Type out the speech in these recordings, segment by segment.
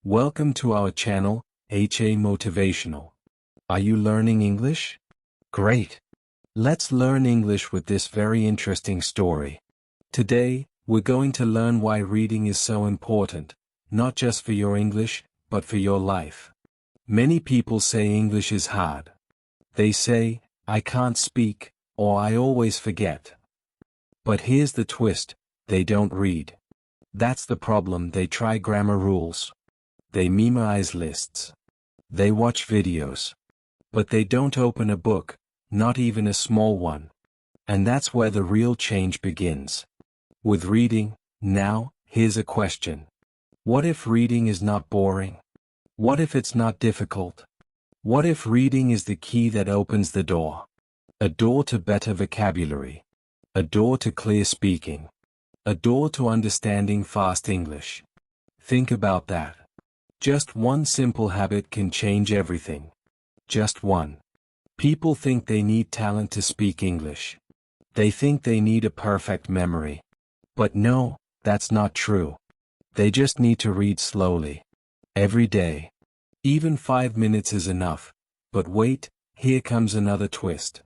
Welcome to our channel, Motivational. Are you learning English? Great! Let's learn English with this very interesting story. Today, we're going to learn why reading is so important, not just for your English, but for your life. Many people say English is hard. They say, I can't speak, or I always forget. But here's the twist, they don't read. That's the problem. They try grammar rules. They memorize lists. They watch videos. But they don't open a book, not even a small one. And that's where the real change begins. With reading, now, here's a question. What if reading is not boring? What if it's not difficult? What if reading is the key that opens the door? A door to better vocabulary. A door to clear speaking. A door to understanding fast English. Think about that. Just one simple habit can change everything. Just one. People think they need talent to speak English. They think they need a perfect memory. But no, that's not true. They just need to read slowly. Every day. Even 5 minutes is enough. But wait, here comes another twist.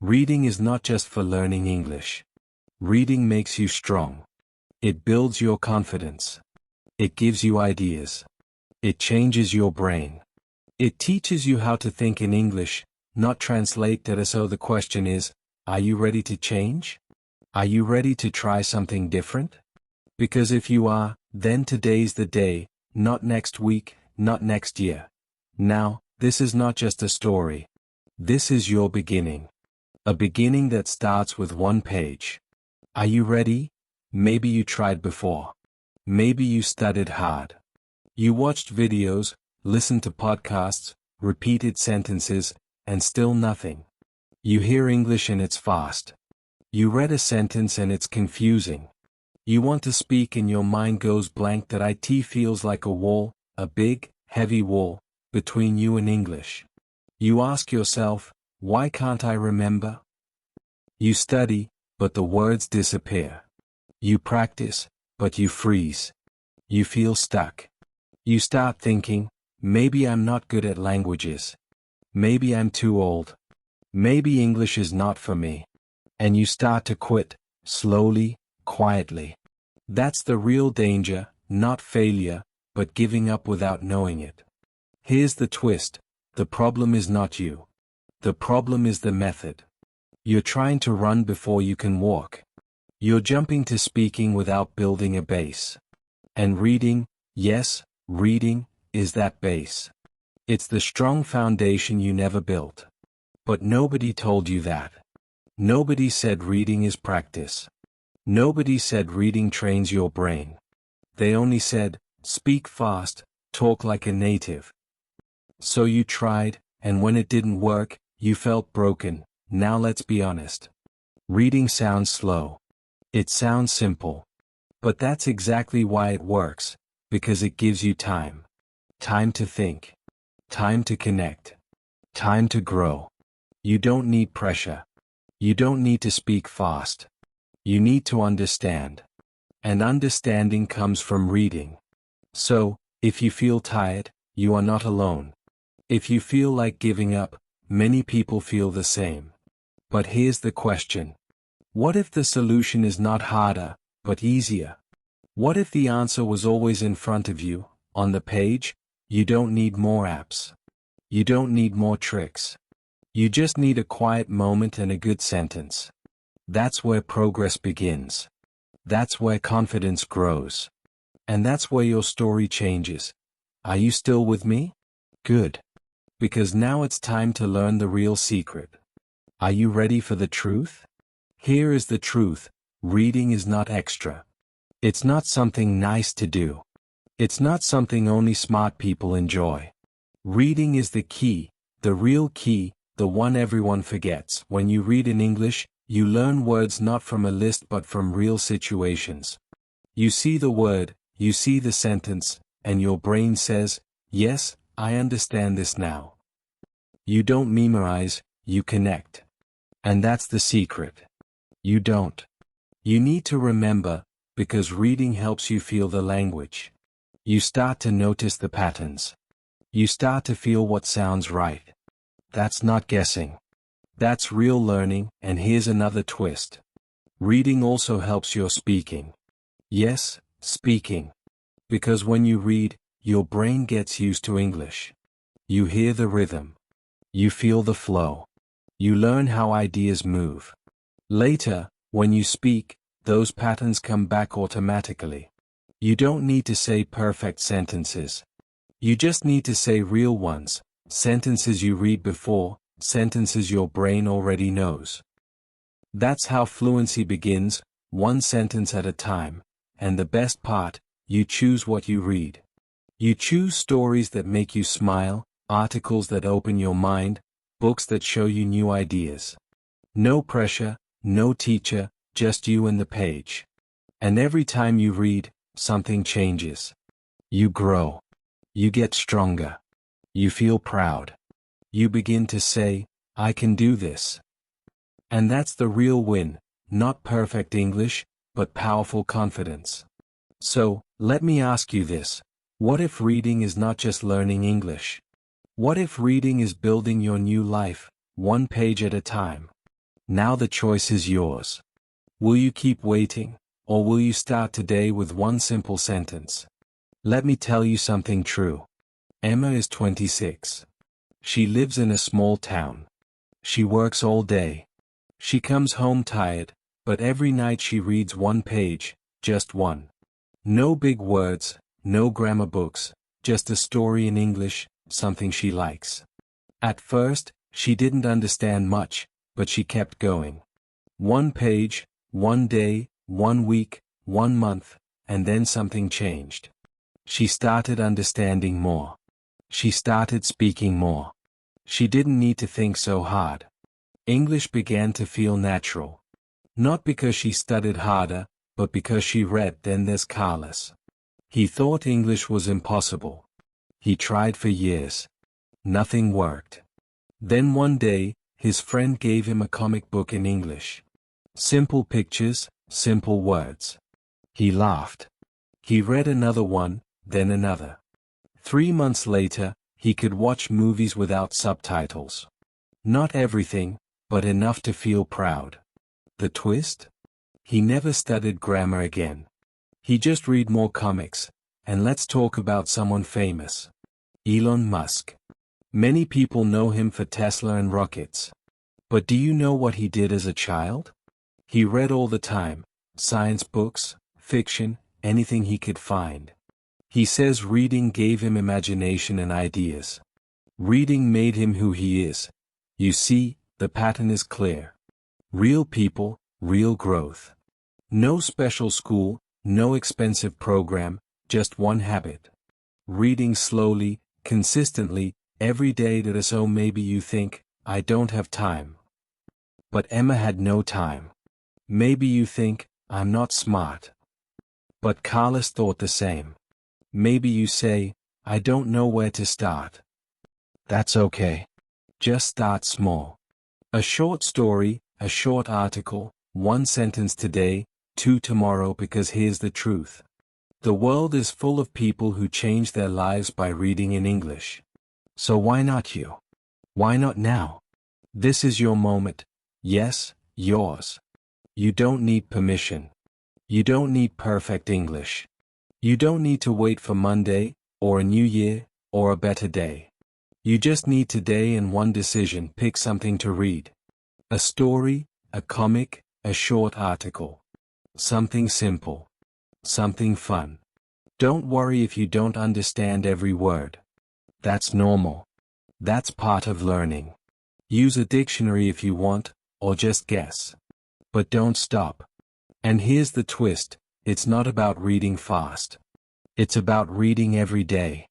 Reading is not just for learning English. Reading makes you strong. It builds your confidence. It gives you ideas. It changes your brain. It teaches you how to think in English, not translate data. So the question is, are you ready to change? Are you ready to try something different? Because if you are, then today's the day, not next week, not next year. Now, this is not just a story. This is your beginning. A beginning that starts with one page. Are you ready? Maybe you tried before. Maybe you studied hard. You watched videos, listened to podcasts, repeated sentences, and still nothing. You hear English and it's fast. You read a sentence and it's confusing. You want to speak and your mind goes blank. That it feels like a wall, a big, heavy wall, between you and English. You ask yourself, why can't I remember? You study, but the words disappear. You practice, but you freeze. You feel stuck. You start thinking, maybe I'm not good at languages. Maybe I'm too old. Maybe English is not for me. And you start to quit, slowly, quietly. That's the real danger, not failure, but giving up without knowing it. Here's the twist, the problem is not you. The problem is the method. You're trying to run before you can walk. You're jumping to speaking without building a base. And reading, yes, reading, is that base. It's the strong foundation you never built. But nobody told you that. Nobody said reading is practice. Nobody said reading trains your brain. They only said, speak fast, talk like a native. So you tried, and when it didn't work, you felt broken. Now let's be honest. Reading sounds slow. It sounds simple. But that's exactly why it works. Because it gives you time. Time to think. Time to connect. Time to grow. You don't need pressure. You don't need to speak fast. You need to understand. And understanding comes from reading. So, if you feel tired, you are not alone. If you feel like giving up, many people feel the same. But here's the question. What if the solution is not harder, but easier? What if the answer was always in front of you, on the page? You don't need more apps. You don't need more tricks. You just need a quiet moment and a good sentence. That's where progress begins. That's where confidence grows. And that's where your story changes. Are you still with me? Good. Because now it's time to learn the real secret. Are you ready for the truth? Here is the truth. Reading is not extra. It's not something nice to do. It's not something only smart people enjoy. Reading is the key, the real key, the one everyone forgets. When you read in English, you learn words not from a list but from real situations. You see the word, you see the sentence, and your brain says, yes, I understand this now. You don't memorize, you connect. And that's the secret. You don't. You need to remember, because reading helps you feel the language. You start to notice the patterns. You start to feel what sounds right. That's not guessing. That's real learning, and here's another twist. Reading also helps your speaking. Yes, speaking. Because when you read, your brain gets used to English. You hear the rhythm. You feel the flow. You learn how ideas move. Later, when you speak, those patterns come back automatically. You don't need to say perfect sentences. You just need to say real ones, sentences you read before, sentences your brain already knows. That's how fluency begins, one sentence at a time, and the best part, you choose what you read. You choose stories that make you smile, articles that open your mind, books that show you new ideas. No pressure, no teacher, just you and the page. And every time you read, something changes. You grow. You get stronger. You feel proud. You begin to say, I can do this. And that's the real win, not perfect English, but powerful confidence. So, let me ask you this. What if reading is not just learning English? What if reading is building your new life, one page at a time? Now the choice is yours. Will you keep waiting, or will you start today with one simple sentence? Let me tell you something true. Emma is 26. She lives in a small town. She works all day. She comes home tired, but every night she reads one page, just one. No big words, no grammar books, just a story in English, something she likes. At first, she didn't understand much, but she kept going. One page, one day, 1 week, 1 month, and then something changed. She started understanding more. She started speaking more. She didn't need to think so hard. English began to feel natural. Not because she studied harder, but because she read. Then there's Carlos. He thought English was impossible. He tried for years. Nothing worked. Then one day, his friend gave him a comic book in English. Simple pictures, simple words. He laughed. He read another one, then another. 3 months later, he could watch movies without subtitles. Not everything, but enough to feel proud. The twist? He never studied grammar again. He just read more comics, and let's talk about someone famous. Elon Musk. Many people know him for Tesla and rockets. But do you know what he did as a child? He read all the time, science books, fiction, anything he could find. He says reading gave him imagination and ideas. Reading made him who he is. You see, the pattern is clear. Real people, real growth. No special school, no expensive program, just one habit. Reading slowly, consistently, every day. So maybe you think, I don't have time. But Emma had no time. Maybe you think, I'm not smart. But Carlos thought the same. Maybe you say, I don't know where to start. That's okay. Just start small. A short story, a short article, 1 sentence today, 2 tomorrow, because here's the truth. The world is full of people who change their lives by reading in English. So why not you? Why not now? This is your moment. Yes, yours. You don't need permission. You don't need perfect English. You don't need to wait for Monday, or a new year, or a better day. You just need today and one decision. Pick something to read. A story, a comic, a short article. Something simple. Something fun. Don't worry if you don't understand every word. That's normal. That's part of learning. Use a dictionary if you want, or just guess. But don't stop. And here's the twist, it's not about reading fast. It's about reading every day.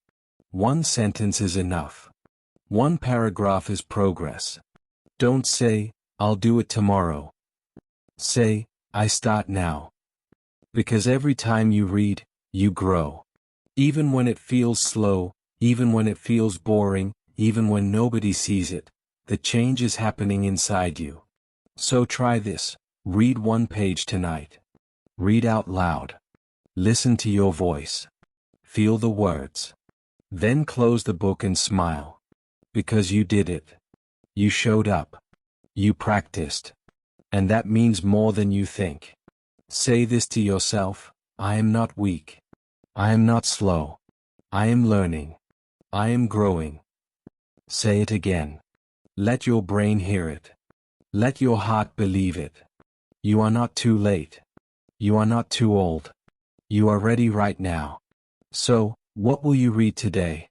1 sentence is enough. 1 paragraph is progress. Don't say, I'll do it tomorrow. Say, I start now. Because every time you read, you grow. Even when it feels slow, even when it feels boring, even when nobody sees it, the change is happening inside you. So try this. Read 1 page tonight. Read out loud. Listen to your voice. Feel the words. Then close the book and smile. Because you did it. You showed up. You practiced. And that means more than you think. Say this to yourself: I am not weak. I am not slow. I am learning. I am growing. Say it again. Let your brain hear it. Let your heart believe it. You are not too late. You are not too old. You are ready right now. So, what will you read today?